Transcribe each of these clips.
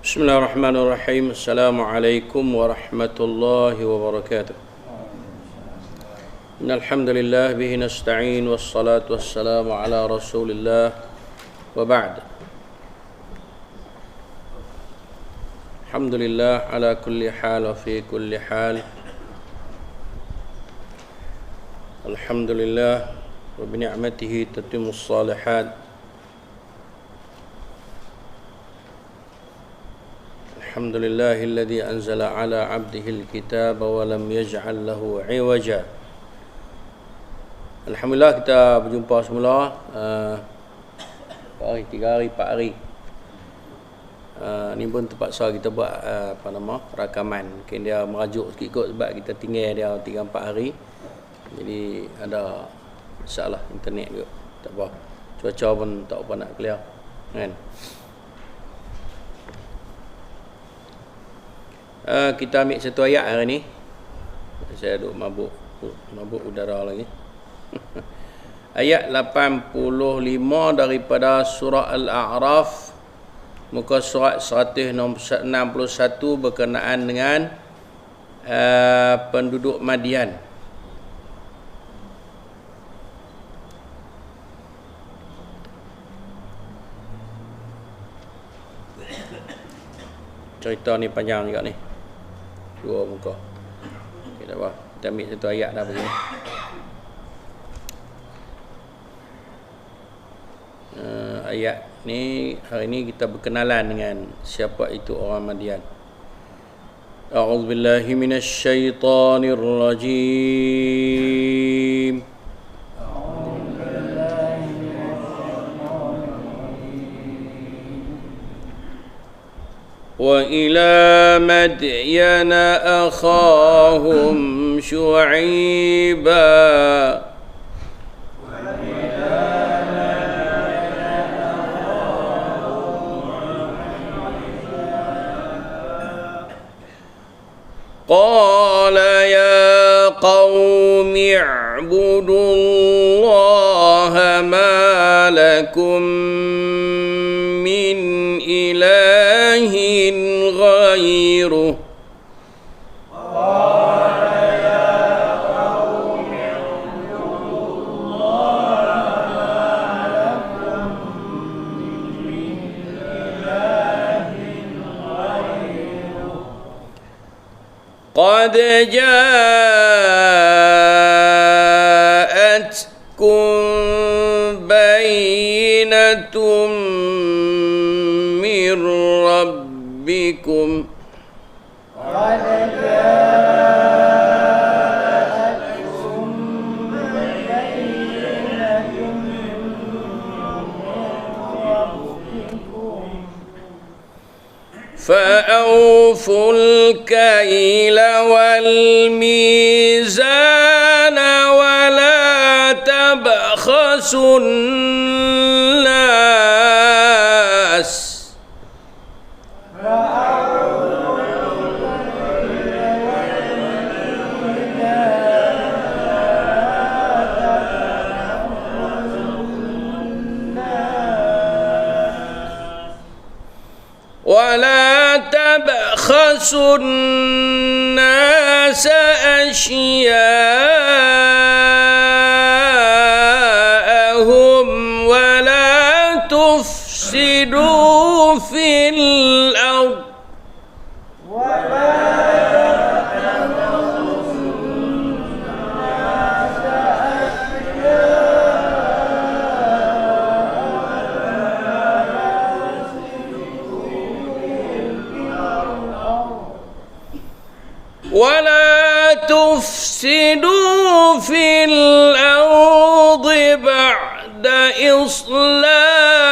Bismillahirrahmanirrahim. Assalamualaikum warahmatullahi wabarakatuh. Innal hamdalillah bihi nasta'in wassalatu wassalamu ala Rasulillah wa ba'd. Alhamdulillah ala kulli hal wa fi kulli hal. Alhamdulillah wa bi ni'matihi tatimmus shalihat. Alhamdulillahilladzi anzala ala 'abdihi al-kitaba wa lam yaj'al lahu 'iwaja. Alhamdulillah kita berjumpa semula 4 hari 4 hari. Ni pun terpaksa kita buat rakaman. Mungkin dia merajuk sikit kot sebab kita tinggal dia 3-4 hari. Jadi ada masalah internet juga. Tak apa. Cuaca pun tak apa nak clear. Kan? Kita ambil satu ayat hari ni. Saya duk mabuk udara lagi. Ayat 85 daripada surah Al-A'raf, muka surat 161 berkenaan dengan penduduk Madian. Cerita ni panjang juga ni. 2 muka. Okay, tak apa. Kita ambil satu ayat dah begini. Ayat ni, hari ni kita berkenalan dengan siapa itu orang Madian. A'udzubillahi minasyaitonirrajim. وإلى مدين أخاهم شعيبا قال يا قوم اعبدوا الله ما لكم من إله غيره قال يا قوم اعبدوا الله ما لكم من إله غيره قد جاءتكم بينة من ربكم قد جاءتكم بينة من ربكم فأوفوا الكيل والميزان ولا تبخسوا الناس تبخسوا الناس أشياءهم ولا تفسدوا في الأرض تفسدوا في الأرض بعد إصلاحها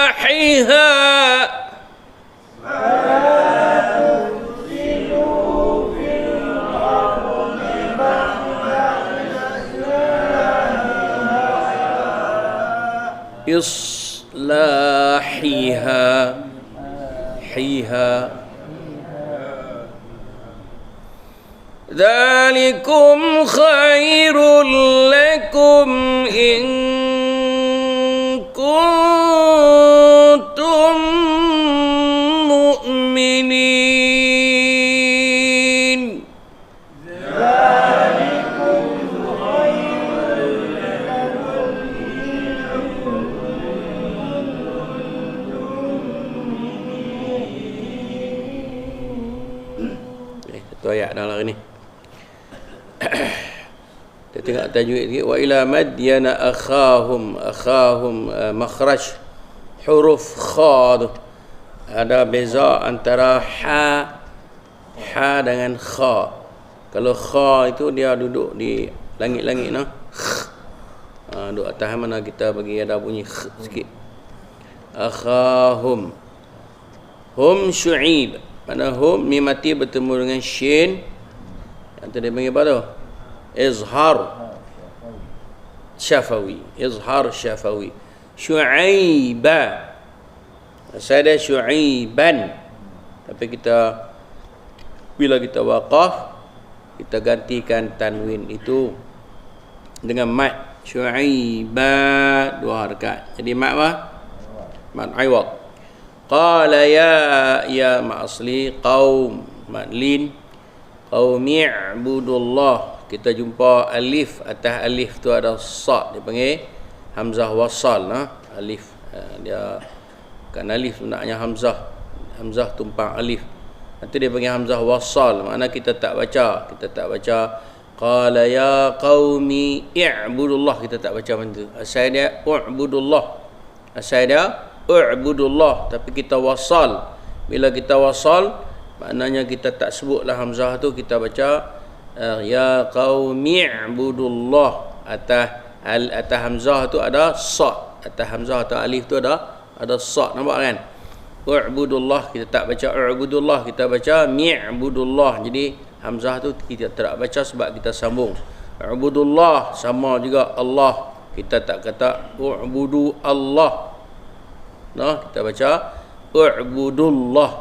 إصلاحها حيها ذلكم خير لكم إن كنتم مؤمنين Tu ayat dalam hari ni. Kita tengok tajwid sikit. Wa ila madyana akhahum makhraj huruf kha tu. Ada beza antara ha dengan kha. Kalau kha itu dia duduk di langit-langit nah. Duduk atas mana kita bagi ada bunyi sikit. Akhahum. Hum Syu'ib. Mana hum mim mati bertemu dengan shin. Yang tadi panggil apa tu? Izhar syafawi. Izhar syafawi. Syu'aiba. Saya Syu'aiban. Tapi kita bila kita waqaf, kita gantikan tanwin itu dengan mat. Syu'aiba 2 harakat. Jadi mat apa? Mat iwad. Qala ya mat asli qaum mat lin qaumi i'budullah. Kita jumpa alif, atas alif tu ada sa, dia panggil hamzah wasal nah. Alif dia kan alif sebenarnya hamzah tumpang alif. Nanti dia panggil hamzah wasal, makna kita tak baca qala ya qaumi i'budullah, kita tak baca macam tu. Asal dia u'budullah, tapi kita wasal. Bila kita wasal, maknanya kita tak sebutlah hamzah tu, kita baca ya qaumi i'budullah. Atas hamzah tu ada sa, atas hamzah atau alif tu ada sa, nampak kan? U'budullah kita tak baca u'budullah, kita baca mi'budullah. Jadi hamzah tu kita tak baca sebab kita sambung. U'budullah sama juga Allah, kita tak kata u'budu Allah. Nah, kita baca u'budullah.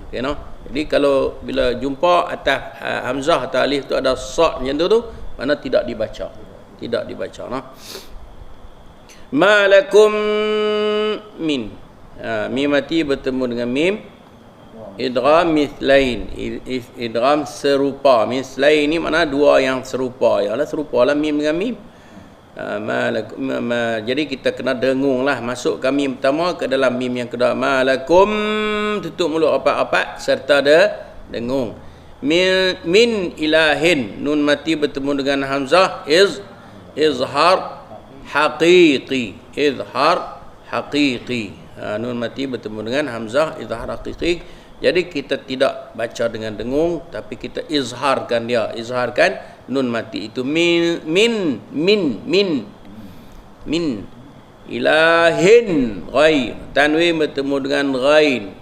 Okey noh. Jadi kalau bila jumpa atas hamzah atau alif tu ada sa macam tu mana tidak dibaca. Nah. Malakum min. Mim mati bertemu dengan mim idgham mithlain. Idgham serupa. Mithlain ni makna dua yang serupa. Yalah serupalah mim dengan mim. Jadi kita kena dengunglah, masukkan mim pertama ke dalam mim yang kedua. Malakum, tutup mulut rapat-rapat serta ada dengung. Min ilahin, nun mati bertemu dengan hamzah izhar haqiqi. Nun mati bertemu dengan hamzah izhar haqiqi. Jadi kita tidak baca dengan dengung, tapi kita izharkan dia. Izharkan nun mati itu min ilahin ghair. Tanwin bertemu dengan ghain.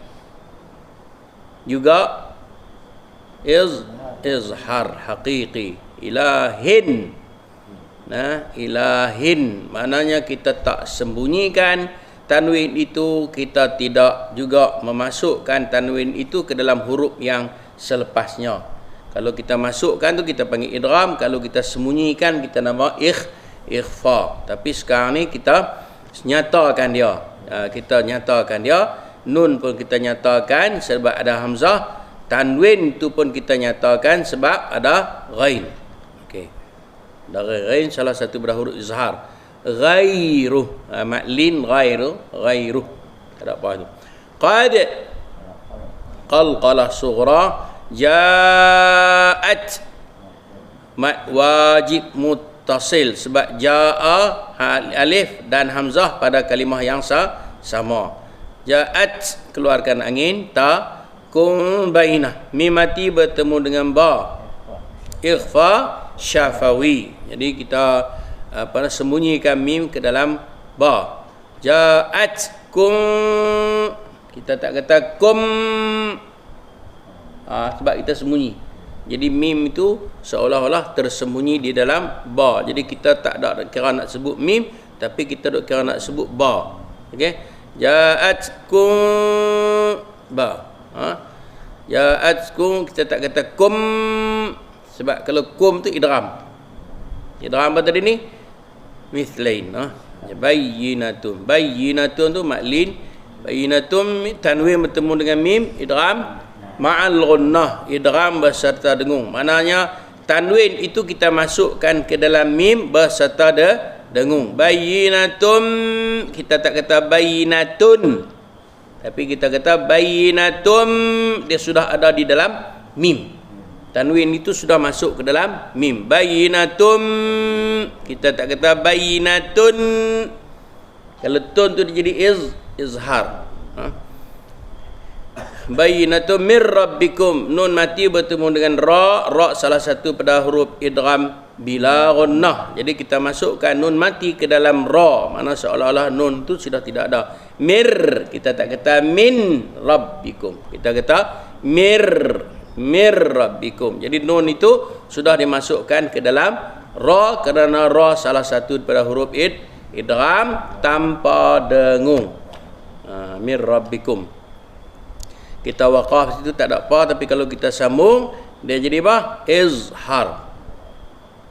Juga izhar haqiqi. Ilahin. Nah, ilahin maknanya kita tak sembunyikan tanwin itu, kita tidak juga memasukkan tanwin itu ke dalam huruf yang selepasnya. Kalau kita masukkan tu kita panggil idgham, kalau kita sembunyikan kita nama ikhfa. Tapi sekarang ni kita nyatakan dia. Kita nyatakan dia, nun pun kita nyatakan sebab ada hamzah, tanwin tu pun kita nyatakan sebab ada ghain. Okey. Dari ghain salah satu pada huruf izhar. Ghairu, maklin ghairu ada apa tu. Qad qalqalah sughra jaat mad wajib muttasil sebab jaa alif dan hamzah pada kalimah yang sama. Jaat keluarkan angin, ta kum bainah, mim mati bertemu dengan ba, ikhfa syafawi. Jadi kita sembunyikan mim ke dalam ba. Ja'atkum, kita tak kata kum sebab kita sembunyi. Jadi mim itu seolah-olah tersembunyi di dalam ba. Jadi kita tak ada kira nak sebut mim, tapi kita dok kira nak sebut ba. Okey. Ja'atkum ba. Ja'atkum kita tak kata kum sebab kalau kum tu idgham. Idgham apa tadi ni? Mithlain. Bayyinatun tu maklin. Bayyinatun tanwin bertemu dengan mim idgham ma'al ghunnah, idgham beserta dengung. Maknanya tanwin itu kita masukkan ke dalam mim beserta dengung. Bayyinatun, kita tak kata bayyinatun, tapi kita kata bayyinatun, dia sudah ada di dalam mim. Tanwin itu sudah masuk ke dalam mim. Bayyinatum, kita tak kata bayyinatun. Kalau tun tu dia jadi izhar. Bayyinatum mir rabbikum, nun mati bertemu dengan ra salah satu pada huruf idgham bila gunnah. Jadi kita masukkan nun mati ke dalam ra, mana seolah-olah nun tu sudah tidak ada. Mir, kita tak kata min rabbikum, kita kata mir rabbikum. Jadi nun itu sudah dimasukkan ke dalam ra kerana ra salah satu pada huruf idgham tanpa dengung. Mir rabbikum. Kita waqaf situ tak ada apa, tapi kalau kita sambung dia jadi apa? Izhar.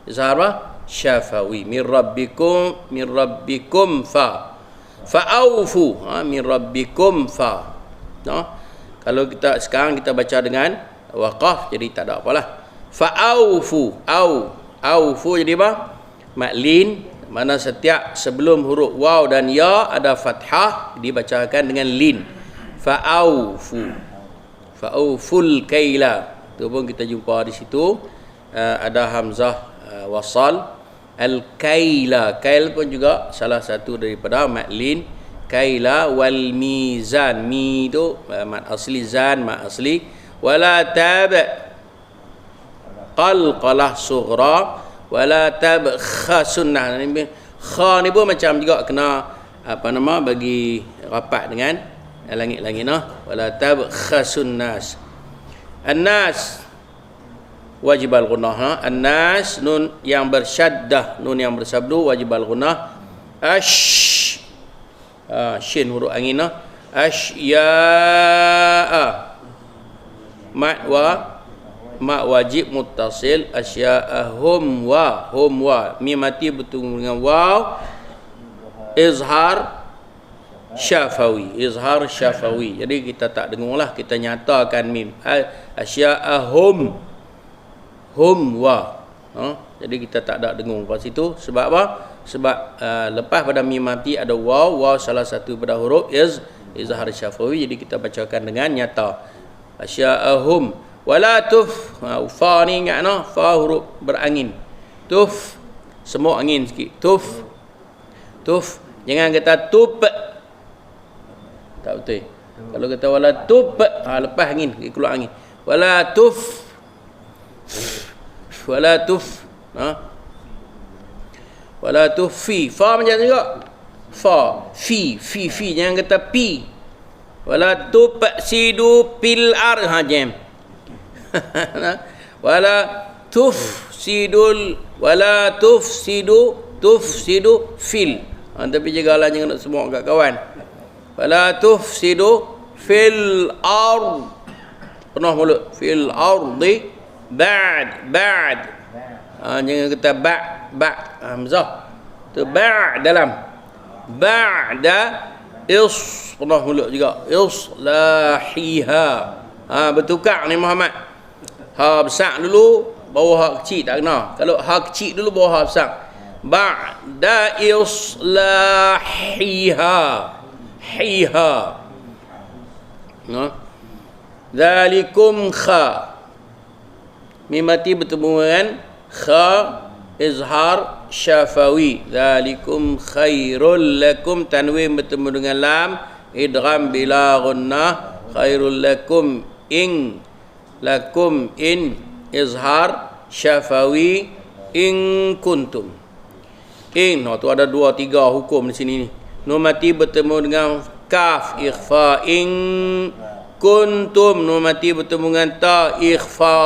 Izhar apa? Syafawi. Min rabbikum fa. Fa'aufu. Min rabbikum fa. Kalau kita sekarang kita baca dengan waqaf, jadi tak ada apalah. Fa'aufu. Aufu jadi apa? Maklin. Mana setiap sebelum huruf waw dan ya ada fathah, dibacakan dengan lin. Fa'auful kaila. Itu pun kita jumpa di situ ada hamzah wasal. Al-kaila, kail pun juga salah satu daripada maklin. Kaila wal mizan, mi tu mat asli, zan mat asli. Wala tab qalqalah sughra wala tabkha sunnah. Kha ni pun macam juga kena bagi rapat dengan langit-langit wala tabkhasun nas. An-nas wajib al-ghunnah. An-nas nun yang bersyaddah, nun yang bersabdu wajib al-ghunnah. Shin huruf angin asya'a. Ma wajib muttasil. Asya'ahum wa mim mati bertemu dengan waw. Izhar syafawi. Izhar syafawi. Jadi kita tak dengunglah, kita nyatakan mim. Asya'ahum wa. Jadi kita tak ada dengung pada situ. Sebab apa? Sebab lepas pada mim mati ada waw. Waw salah satu pada huruf izhar syafawi. Jadi kita bacakan dengan nyata. Asya'ahum. Wala tuf. Fa ni ingat fa huruf berangin. Tuf. Semua angin sikit. Tuf. Jangan kata tup. Tak betul. Kalau kata wala tub, lepas angin, keluar angin. Wala tuf. Wala tufi. Fa macam juga. Fa, fi. Jangan kata pi. Wala tufsidu fil ard. Jam. Wala tufsidu fil. Tapi jagalah jangan nak semua kat kawan. Wala tufsidu fil ard. Penuh mulut. Fil ardi ba'd. Jangan kata hamzah. Tu dalam. Ba'da penuh mulut juga. Islahiha. Bertukar ni Muhammad. Ha besar dulu, bawah ha kecil tak kena. Kalau ha kecil dulu, bawah ha besar. Ba'da islahiha. Zalikum kha. Mim mati bertemu dengan kha, izhar syafawi. Zalikum khairul lakum. Tanwin bertemu dengan lam, idgham bila gunnah. Khairul lakum in. Lakum in izhar syafawi in kuntum. In tu ada 2-3 hukum di sini ni. Nun mati bertemu dengan kaf, ikhfa. In kuntum. Nun mati bertemu dengan ta, ikhfa.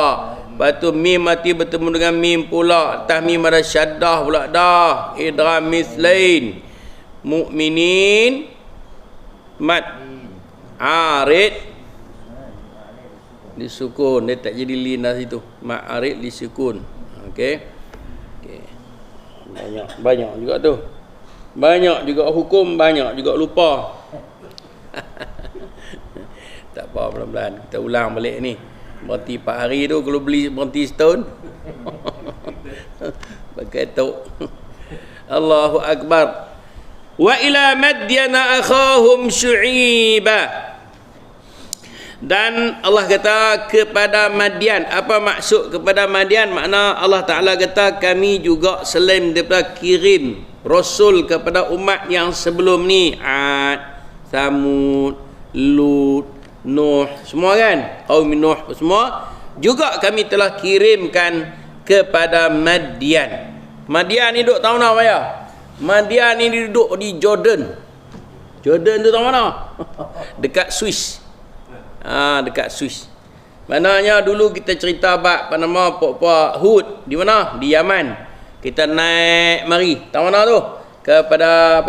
Lepas tu mim mati bertemu dengan mim pula. Atas mim ada syaddah pula dah. Idgham mislain. Mu'minin. Mat arid disukun. Dia tak jadi lin dah situ. Mat arid disukun. Okey. Banyak juga tu. Banyak juga hukum, banyak juga lupa. Tak apa, pelan-pelan. Kita ulang balik ni. Berhenti 4 hari tu, kalau beli berhenti setahun. Pakai tok. Allahu Akbar. Wa ila madyana akhahum syu'iba. Dan Allah kata kepada Madian. Apa maksud kepada Madian? Makna Allah Ta'ala kata kami juga selain daripada kirim Rasul kepada umat yang sebelum ni, Ad, Samud, Lut, Nuh, semua kan, kaum Nuh semua juga kami telah kirimkan kepada Madian. Madian ni duduk tahu mana ya? Madian ni duduk di Jordan. Jordan tu tahu mana? Dekat Swiss. Dekat Swiss. Maknanya dulu kita cerita bab apa nama Pak Hud di mana? Di Yaman. Kita naik mari. Tahu mana tu? Kepada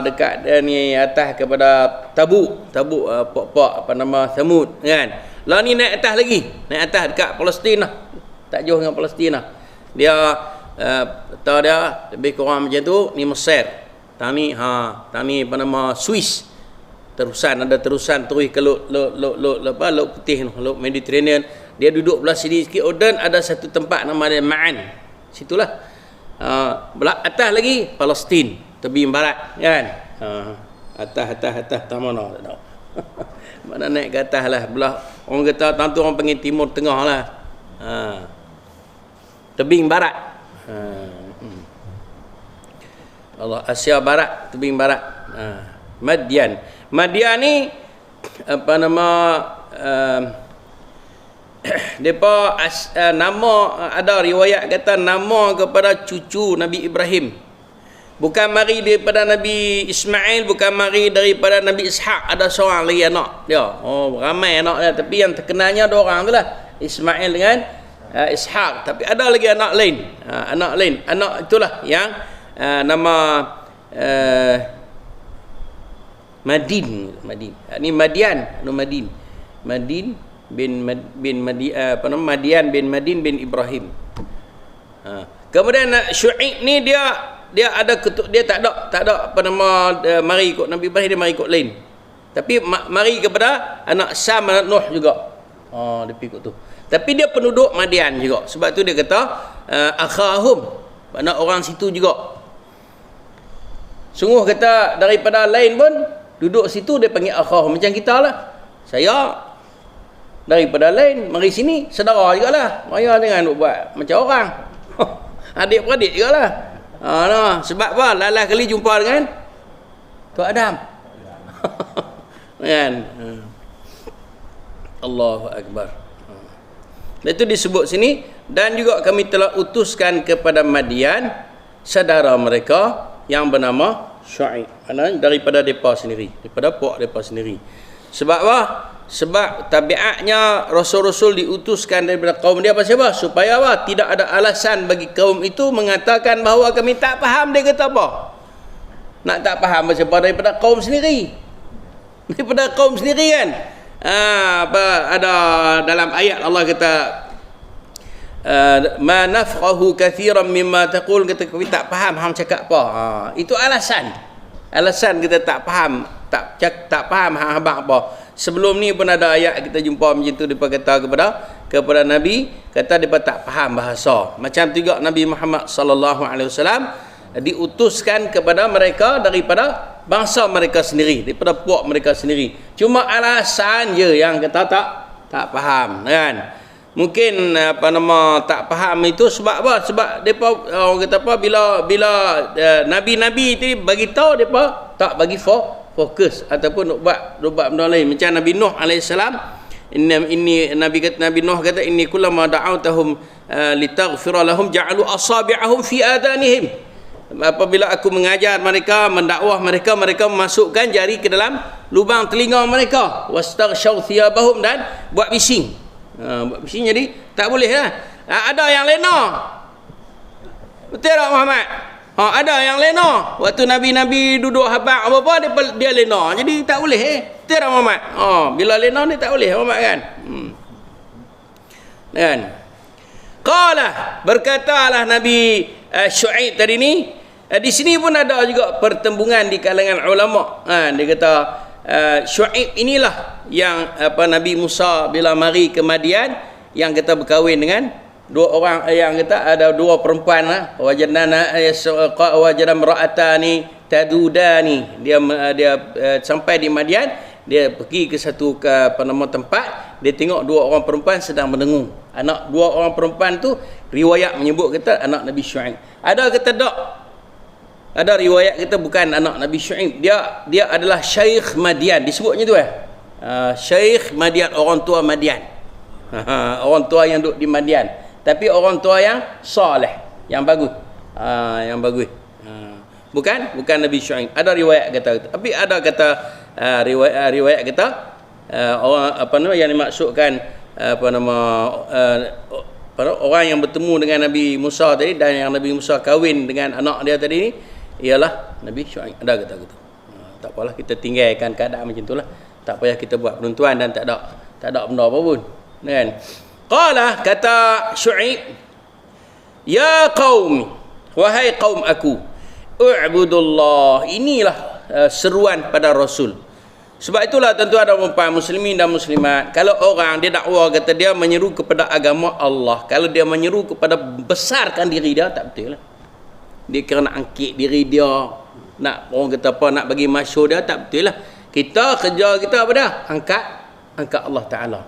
dekat ni atas kepada Tabuk Pak apa nama Samud kan. Lah ni naik atas lagi. Naik atas dekat Palestin lah. Tak jauh dengan Palestin lah. Dia tahu dia lebih kurang macam tu. Ni Mesir. Tani apa nama Swiss. Ada terusan terus ke laut putih, laut Mediterranean. Dia duduk belah sini sikit. Jordan ada satu tempat nama dia Ma'an. Situlah. Belah atas lagi Palestin, tepi barat kan. Atas tak mana tak tahu. Mana naik ke atas lah belah, orang kata tentu orang panggil timur tengah lah. Tebing barat. Allah Asia Barat, tebing barat. Madian ni apa nama depa nama ada riwayat kata nama kepada cucu Nabi Ibrahim. Bukan mari daripada Nabi Ismail, bukan mari daripada Nabi Ishaq, ada seorang lagi anak dia. Ramai anak dia, tapi yang terkenalnya dua orang tu lah, Ismail dengan Ishaq. Tapi ada lagi anak lain. Anak itulah yang nama Madin. Ini Madian bin Madin bin Ibrahim. Kemudian Syuaib ni dia ada dia tak ada apa nama mari ikut Nabi Ibrahim, dia mari ikut lain. Tapi mari kepada anak Sam, anak Nuh juga. Dia ikut tu. Tapi dia penduduk Madian juga. Sebab tu dia kata akhahum, makna orang situ juga. Sungguh kata daripada lain pun duduk situ dia panggil akhah. Macam kita lah. Saya daripada lain mari sini saudara jugalah. Maya jangan buat macam orang. Adik-beradik jugalah. Sebab apa? Lalah kali jumpa dengan Tuan Adam. Kan? Allahu Akbar. Itu disebut sini. Dan juga kami telah utuskan kepada Madian saudara mereka yang bernama Syuaib. Daripada mereka sendiri, daripada puak mereka sendiri. Sebab apa? Sebab tabiatnya Rasul-Rasul diutuskan daripada kaum dia apa siapa? Supaya apa? Tidak ada alasan bagi kaum itu mengatakan bahawa kami tak faham dia kata apa. Nak tak faham apa siapa daripada kaum sendiri. Daripada kaum sendiri kan. Ada dalam ayat Allah kata ma nafqahu kathiran mimma taqul, kata kami tak faham hang cakap apa. Itu alasan kita tak faham, tak faham hang abang apa. Sebelum ni pun ada ayat kita jumpa macam tu, depa kata kepada Nabi, kata depa tak faham bahasa. Macam juga Nabi Muhammad sallallahu alaihi wasallam diutuskan kepada mereka daripada bangsa mereka sendiri, daripada puak mereka sendiri. Cuma alasan je yang kata tak faham kan. Mungkin apa nama tak faham itu sebab apa? Sebab depa orang kata apa, bila nabi-nabi tu bagi tahu depa tak bagi fokus ataupun nak buat benda lain. Macam Nabi Nuh alaihissalam, Nabi Nuh kata inni kullama da'awtahum litaghfira lahum ja'alu asabi'ahum fi adanihim. Apabila aku mengajar mereka, mendakwah mereka, mereka memasukkan jari ke dalam lubang telinga mereka, wastaghshaw thiyabahum, dan buat bising. Buat bising, jadi tak boleh lah. Ada yang lena, betul tak Muhammad? Ada yang lena. Waktu Nabi-Nabi duduk habaq apa-apa, dia lena. Jadi tak boleh betul tak Muhammad? Bila lena ni tak boleh Muhammad kan? Kan? Qala, berkatalah Nabi Syuaib tadi ni. Di sini pun ada juga pertembungan di kalangan ulama. Dia kata Syuaib inilah yang Nabi Musa bila mari ke Madian, yang kata berkahwin dengan dua orang, yang kata ada dua perempuan lah. Wajadna ra'atani tadudani. Dia sampai di Madian, dia pergi ke satu tempat, dia tengok dua orang perempuan sedang mendengung. Anak dua orang perempuan tu riwayat menyebut kata anak Nabi Syuaib. Ada kata tak. Ada riwayat kata bukan anak Nabi Syuaib. Dia adalah Syekh Madian. Disebutnya tu Syekh Madian, orang tua Madian. Orang tua yang duduk di Madian. Tapi orang tua yang soleh, yang bagus. Yang bagus. Bukan Nabi Syuaib. Ada riwayat kata. Tapi ada kata riwayat kata orang yang dimaksudkan orang yang bertemu dengan Nabi Musa tadi dan yang Nabi Musa kahwin dengan anak dia tadi ni ialah Nabi Syuaib. Ada kata gitu. Tak apalah, kita tinggalkan keadaan macam itulah. Tak payah kita buat penentuan dan tak ada benda apa pun. Kan? Qala, kata Syuaib, ya qaumi, wahai kaum aku, u'budullah. Inilah seruan pada Rasul. Sebab itulah tentu ada umpama muslimin dan muslimat. Kalau orang dia dakwa kata dia menyeru kepada agama Allah, kalau dia menyeru kepada besarkan diri dia, tak betul lah. Dia kira nak angkit diri dia, nak orang kata apa, nak bagi masyhur dia, tak betul lah. Kita kerja kita apa dah? Angkat Allah Taala.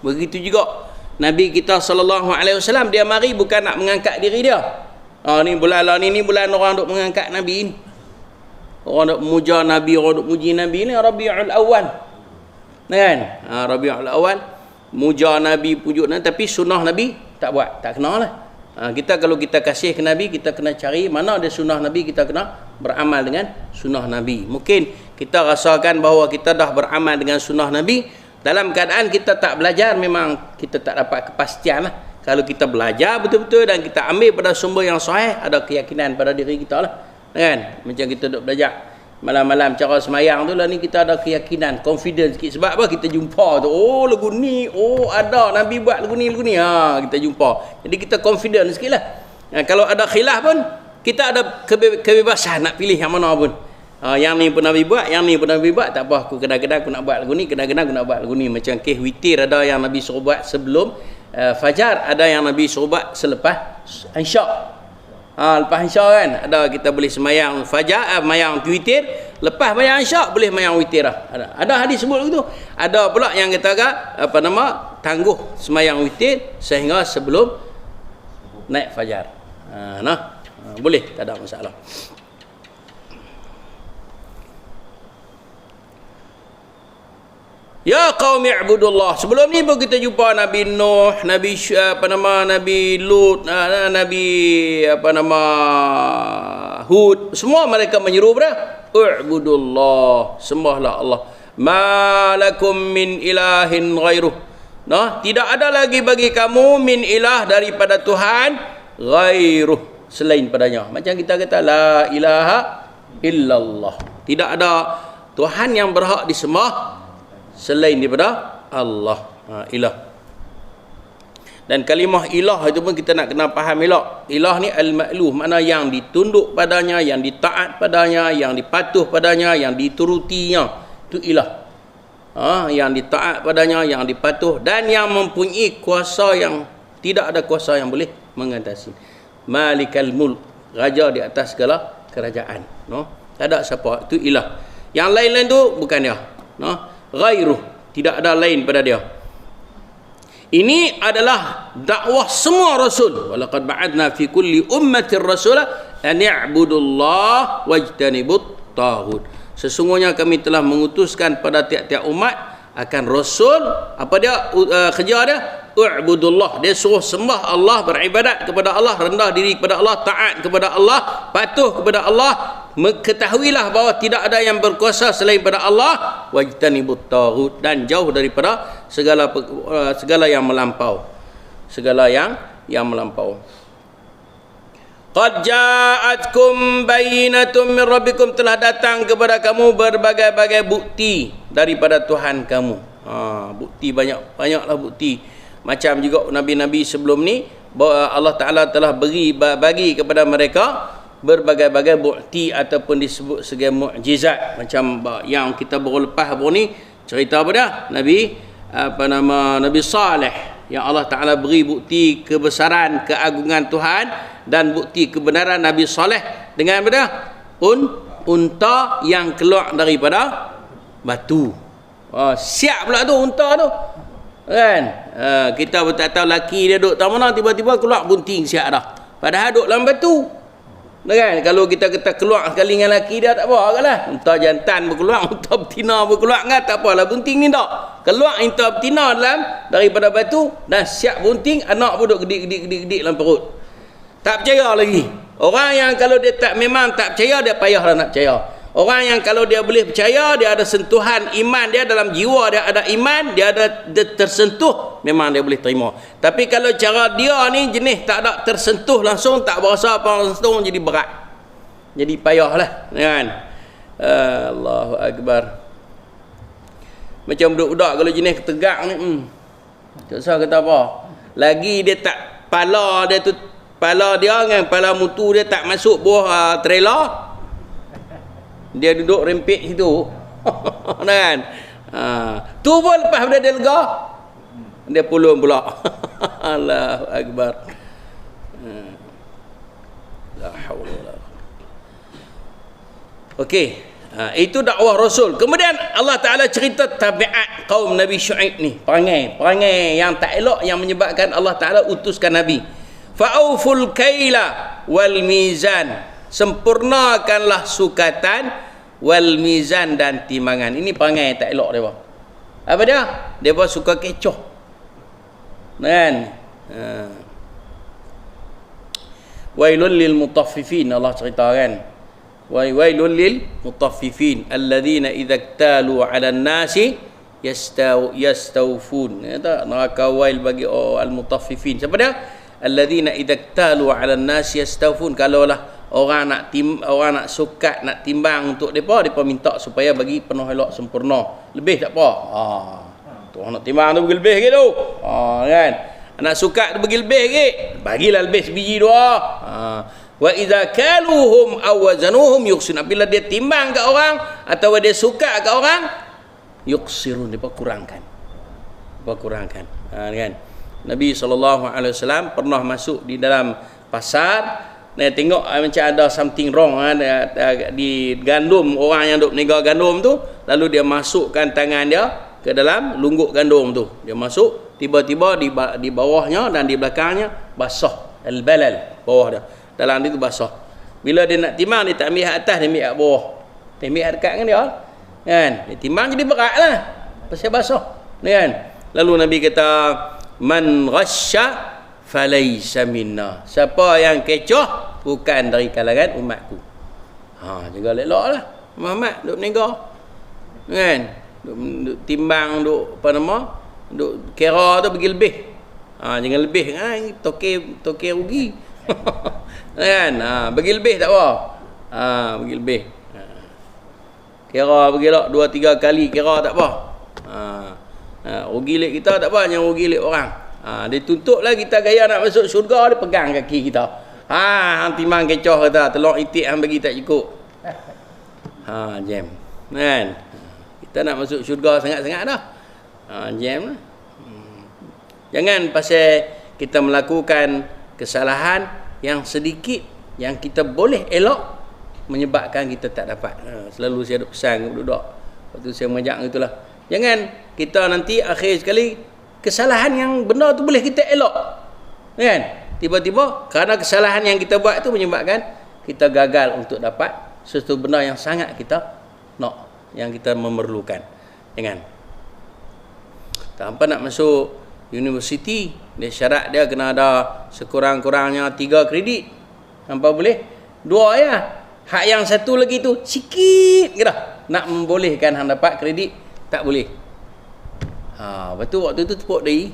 Begitu juga Nabi kita SAW, dia mari bukan nak mengangkat diri dia. Ni bulan lah ni bulan orang duk mengangkat Nabi ni. Orang duk memuja Nabi, orang duk muji Nabi ni Rabiul Awal. Kan? Rabiul Awal muja Nabi, pujuk Nabi, tapi sunnah Nabi tak buat, tak kena lah. Kita kalau kita kasih ke Nabi, kita kena cari mana ada sunnah Nabi, kita kena beramal dengan sunnah Nabi. Mungkin kita rasakan bahawa kita dah beramal dengan sunnah Nabi, dalam keadaan kita tak belajar, memang kita tak dapat kepastian lah. Kalau kita belajar betul-betul dan kita ambil pada sumber yang sahih, ada keyakinan pada diri kita lah. Kan? Macam kita duduk belajar malam-malam cara semayang tu lah, ni kita ada keyakinan, confidence sikit. Sebab apa? Kita jumpa tu, oh lagu ni, oh ada Nabi buat lagu ni, kita jumpa. Jadi kita confident sikit lah. Kalau ada khilaf pun, kita ada kebebasan nak pilih yang mana pun. Yang ni pun Nabi buat, yang ni pun Nabi buat, tak apa, aku kadang-kadang aku nak buat lagu ni, kadang-kadang aku nak buat lagu ni. Macam kes witir, ada yang Nabi suruh buat sebelum fajar, ada yang Nabi suruh buat selepas Isyak. Lepas Isyak kan, ada kita boleh semayang fajar, semayang witir, lepas semayang Isyak boleh semayang witir lah. Ada hadis sebut begitu. Ada pula yang kata tangguh semayang witir sehingga sebelum naik fajar. Boleh, tak ada masalah. Ya qaumi i'budullah. Sebelum ni pun kita jumpa Nabi Nuh, Nabi Nabi Lut, Nabi Hud. Semua mereka menyeru pada i'budullah, sembahlah Allah. Ma lakum min ilahin ghairuh. Tidak ada lagi bagi kamu min ilah, daripada Tuhan, ghairuh, selain padanya. Macam kita kata la ilaha illallah. Tidak ada Tuhan yang berhak disembah selain daripada Allah. Ilah. Dan kalimah ilah itu pun kita nak kena faham elok. Ilah ni al-ma'luh, makna yang ditunduk padanya, yang ditaat padanya, yang dipatuh padanya, yang diturutinya. Itu ilah. Yang ditaat padanya, yang dipatuh, dan yang mempunyai kuasa yang tidak ada kuasa yang boleh mengatasi. Malikal mulk, raja di atas segala kerajaan. Tak ada siapa. Itu ilah. Yang lain-lain tu bukan dia. Ghairuh, tidak ada lain pada dia. Ini adalah dakwah semua rasul. Walaqad ba'adna fi kulli ummatin rasula an i'budullah wajtanibut taghut. Sesungguhnya kami telah mengutuskan pada tiap-tiap umat akan rasul, apa dia kerja dia? U'budullah. Dia suruh sembah Allah, beribadat kepada Allah, rendah diri kepada Allah, taat kepada Allah, patuh kepada Allah. Ketahuilah bahawa tidak ada yang berkuasa selain pada Allah, wajtanibut taghut, dan jauh daripada segala yang melampau, segala yang melampau. Qad ja'atkum bayyinatun min rabbikum, telah datang kepada kamu berbagai-bagai bukti daripada Tuhan kamu. Bukti banyaklah bukti. Macam juga nabi-nabi sebelum ni, bahawa Allah Ta'ala telah bagi kepada mereka berbagai-bagai bukti ataupun disebut sebagai mukjizat. Macam yang kita baru lepas ni cerita apa dah? Nabi Saleh, yang Allah Ta'ala beri bukti kebesaran, keagungan Tuhan, dan bukti kebenaran Nabi Saleh dengan apa dah? Unta yang keluar daripada batu. Siap pula tu unta tu. Kan? Kita pun tak tahu laki dia duduk tak mana, tiba-tiba keluar bunting siap dah. Padahal duduk dalam batu. Kan? Kalau kita keluar sekali dengan laki dia tak apa lah. Unta jantan berkeluar, unta betina berkeluar kan, tak apalah bunting ni tak. Keluar unta betina daripada batu dan siap bunting, anak pun duduk gedik dalam perut. Tak percaya lagi. Orang yang kalau dia memang tak percaya, dia payahlah nak percaya. Orang yang kalau dia boleh percaya, dia ada sentuhan iman, dia dalam jiwa dia ada iman, dia tersentuh, memang dia boleh terima. Tapi kalau cara dia ni jenis tak ada tersentuh langsung, tak berasa apa langsung, jadi berat. Jadi payahlah, kan? Allahu Akbar. Macam budak-budak kalau jenis ketegak ni, tak usah kata apa. Lagi dia tak, pala dia dengan pala mutu dia tak masuk buah trailer, dia duduk rempit situ. Kan? Tu pun lepas dia lega, dia pulun pula. Allahu Akbar. La haula wala. Okey, itu dakwah Rasul. Kemudian Allah Taala cerita tabiat kaum Nabi Syuaib ni, perangai yang tak elok yang menyebabkan Allah Taala utuskan nabi. Fa'uful kaila wal mizan, sempurnakanlah sukatan wal mizan dan timbangan. Ini perangai tak elok dia. Apa dia? Dia suka kecoh. Kan? Wailul lil mutaffifin, Allah cerita kan. Wailul lil mutaffifin alladhina idza iktalu 'alan nasi yastawfun. Kata neraka wail bagi al mutaffifin. Siapa dia? Alladhina idza iktalu 'alan nasi yastawfun. Kalaulah orang nak sukat, nak timbang untuk depa minta supaya bagi penuh elok sempurna. Lebih tak apa. Tu nak timbang tu bagi lebih ke tu. Kan? Nak sukat tu bagi lebih ke? Bagilah lebih sebiji dua. Wa idza kaluhum aw wazanuhum yuqsirun. Bila dia timbang kat orang atau dia sukat kat orang, yuqsirun, depa kurangkan. Kan? Nabi SAW pernah masuk di dalam pasar. Nah, tengok macam ada something wrong di gandum, orang yang duk berniaga gandum tu, lalu dia masukkan tangan dia ke dalam lungguk gandum tu. Dia masuk, tiba-tiba di bawahnya dan di belakangnya basah, al-balal, bawah dia. Dalam dia tu basah. Bila dia nak timbang, dia tak ambil kat atas, dia ambil kat bawah. Dia ambil kat dekat dengan dia. Kan? Dia timbang jadi beratlah. Pasal basah. Kan? Lalu Nabi kata, man ghasya falaysa minna. Siapa yang kecoh bukan dari kalangan umatku. Jaga elok-eloklah. Muhammad duk berniaga. Kan? Duk timbang, duk duk kira tu bagi lebih. Jangan lebih. Toke rugi. Kan? Bagi lebih tak apa. Bagi lebih. Kira bagi elok 2-3 kali kira tak apa. Rugi lek kita tak apa, jangan rugi lek orang. Dia tuntutlah kita gaya nak masuk syurga, dia pegang kaki kita. Hang timbang kecoh kata, telur itik hang bagi tak cukup. Jam. Kan? Kita nak masuk syurga sangat-sangat dah. Jam lah. Jangan pasal kita melakukan kesalahan yang sedikit yang kita boleh elok menyebabkan kita tak dapat. Selalu saya ada pesan kepada budak. Waktu saya mengajak gitulah. Jangan kita nanti akhir sekali kesalahan yang benar tu boleh kita elok. Kan? Tiba-tiba kerana kesalahan yang kita buat tu menyebabkan kita gagal untuk dapat sesuatu benda yang sangat kita nak, yang kita memerlukan. Jangan. Tanpa nak masuk universiti, dia syarat dia kena ada sekurang-kurangnya 3 kredit. Tanpa boleh 2 ya. Hak yang satu lagi tu sikit je dah. Nak membolehkan hang dapat kredit tak boleh. Betul waktu tu tepuk diri.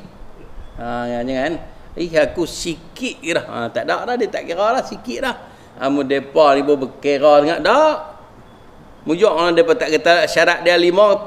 Jangan. Aku sikit je dah. Tak ada dah, dia tak kira lah, sikit dah. Mereka ni pun berkira sangat dah. Mujur orang mereka tak kata syarat dia 5,